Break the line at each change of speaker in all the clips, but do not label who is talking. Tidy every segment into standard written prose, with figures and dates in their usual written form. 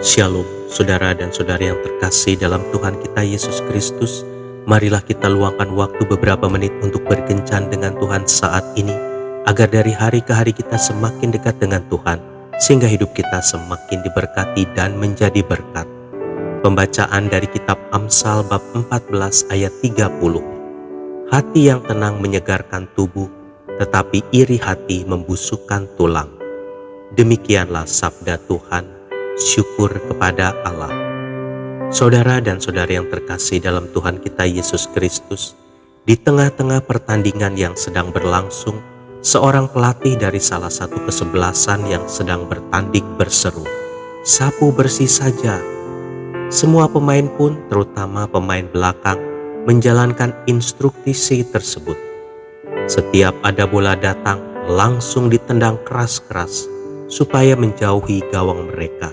Shalom, saudara dan saudari yang terkasih dalam Tuhan kita Yesus Kristus. Marilah kita luangkan waktu beberapa menit untuk berkencan dengan Tuhan saat ini, agar dari hari ke hari kita semakin dekat dengan Tuhan, sehingga hidup kita semakin diberkati dan menjadi berkat. Pembacaan dari kitab Amsal bab 14 ayat 30. Hati yang tenang menyegarkan tubuh, tetapi iri hati membusukkan tulang. Demikianlah sabda Tuhan. Syukur kepada Allah. Saudara dan saudari yang terkasih dalam Tuhan kita Yesus Kristus, di tengah-tengah pertandingan yang sedang berlangsung, seorang pelatih dari salah satu kesebelasan yang sedang bertanding berseru, "Sapu bersih saja." Semua pemain pun, terutama pemain belakang, menjalankan instruksi tersebut. Setiap ada bola datang, langsung ditendang keras-keras supaya menjauhi gawang mereka.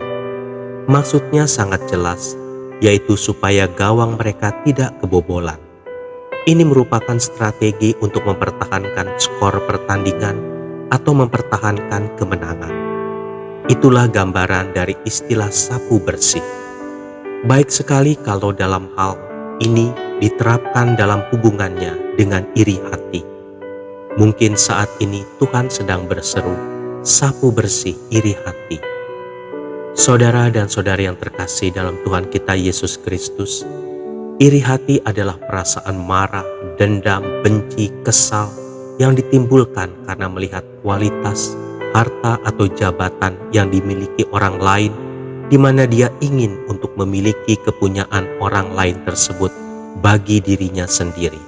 Maksudnya sangat jelas, yaitu supaya gawang mereka tidak kebobolan. Ini merupakan strategi untuk mempertahankan skor pertandingan atau mempertahankan kemenangan. Itulah gambaran dari istilah sapu bersih. Baik sekali kalau dalam hal ini diterapkan dalam hubungannya dengan iri hati. Mungkin saat ini Tuhan sedang berseru, sapu bersih iri hati. Saudara dan saudari yang terkasih dalam Tuhan kita Yesus Kristus, iri hati adalah perasaan marah, dendam, benci, kesal yang ditimbulkan karena melihat kualitas, harta atau jabatan yang dimiliki orang lain, di mana dia ingin untuk memiliki kepunyaan orang lain tersebut bagi dirinya sendiri.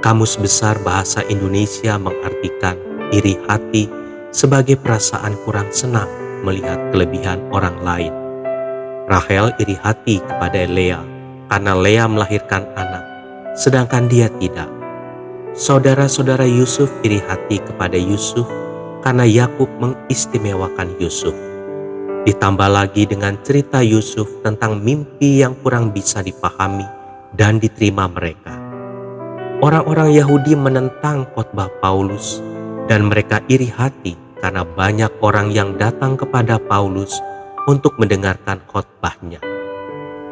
Kamus Besar Bahasa Indonesia mengartikan iri hati sebagai perasaan kurang senang melihat kelebihan orang lain. Rahel iri hati kepada Lea karena Lea melahirkan anak, sedangkan dia tidak. Saudara-saudara Yusuf iri hati kepada Yusuf karena Yakub mengistimewakan Yusuf. Ditambah lagi dengan cerita Yusuf tentang mimpi yang kurang bisa dipahami dan diterima mereka. Orang-orang Yahudi menentang khotbah Paulus dan mereka iri hati karena banyak orang yang datang kepada Paulus untuk mendengarkan khotbahnya.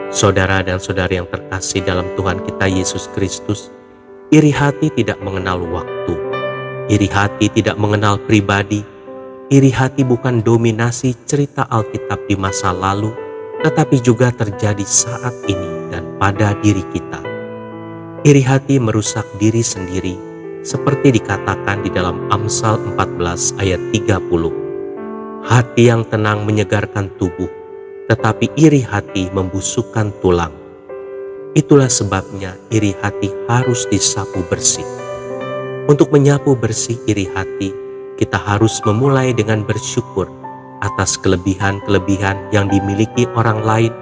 Saudara dan saudari yang terkasih dalam Tuhan kita Yesus Kristus, iri hati tidak mengenal waktu, iri hati tidak mengenal pribadi, iri hati bukan dominasi cerita Alkitab di masa lalu, tetapi juga terjadi saat ini dan pada diri kita. Iri hati merusak diri sendiri, seperti dikatakan di dalam Amsal 14 ayat 30. Hati yang tenang menyegarkan tubuh, tetapi iri hati membusukkan tulang. Itulah sebabnya iri hati harus disapu bersih. Untuk menyapu bersih iri hati, kita harus memulai dengan bersyukur atas kelebihan-kelebihan yang dimiliki orang lain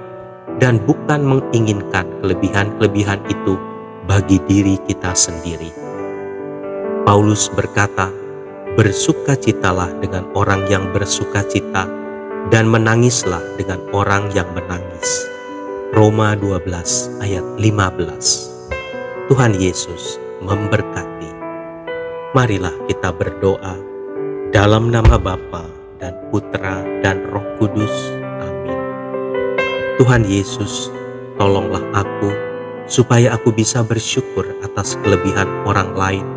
dan bukan menginginkan kelebihan-kelebihan itu bagi diri kita sendiri. Paulus berkata, "Bersukacitalah dengan orang yang bersukacita dan menangislah dengan orang yang menangis." Roma 12 ayat 15. Tuhan Yesus memberkati. Marilah kita berdoa dalam nama Bapa dan Putra dan Roh Kudus. Amin. Tuhan Yesus, tolonglah aku supaya aku bisa bersyukur atas kelebihan orang lain,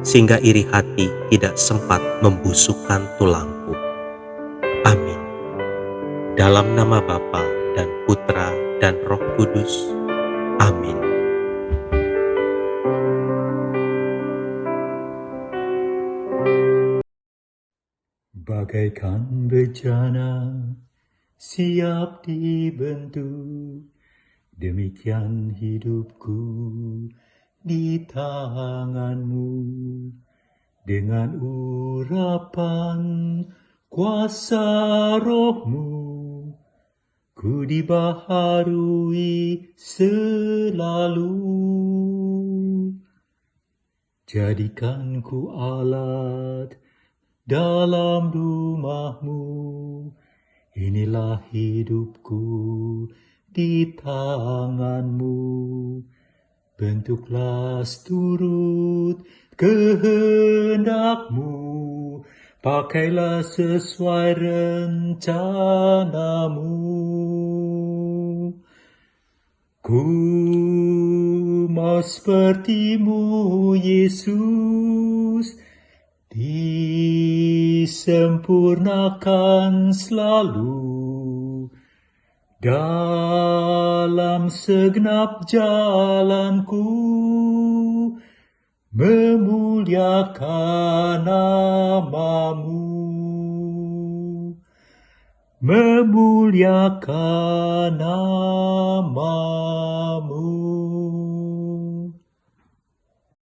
sehingga iri hati tidak sempat membusukkan tulangku. Amin. Dalam nama Bapa dan Putra dan Roh Kudus. Amin.
Bagaikan bejana siap dibentuk, demikian hidupku di tanganmu. Dengan urapan kuasa rohmu, ku dibaharui selalu. Jadikan ku alat dalam rumahmu, inilah hidupku di tanganmu. Bentuklah seturut kehendakmu, pakailah sesuai rencanamu. Ku mau seperti-Mu, Yesus, disempurnakan selalu dalam segenap jalanku, memuliakan nama-Mu, memuliakan nama-Mu.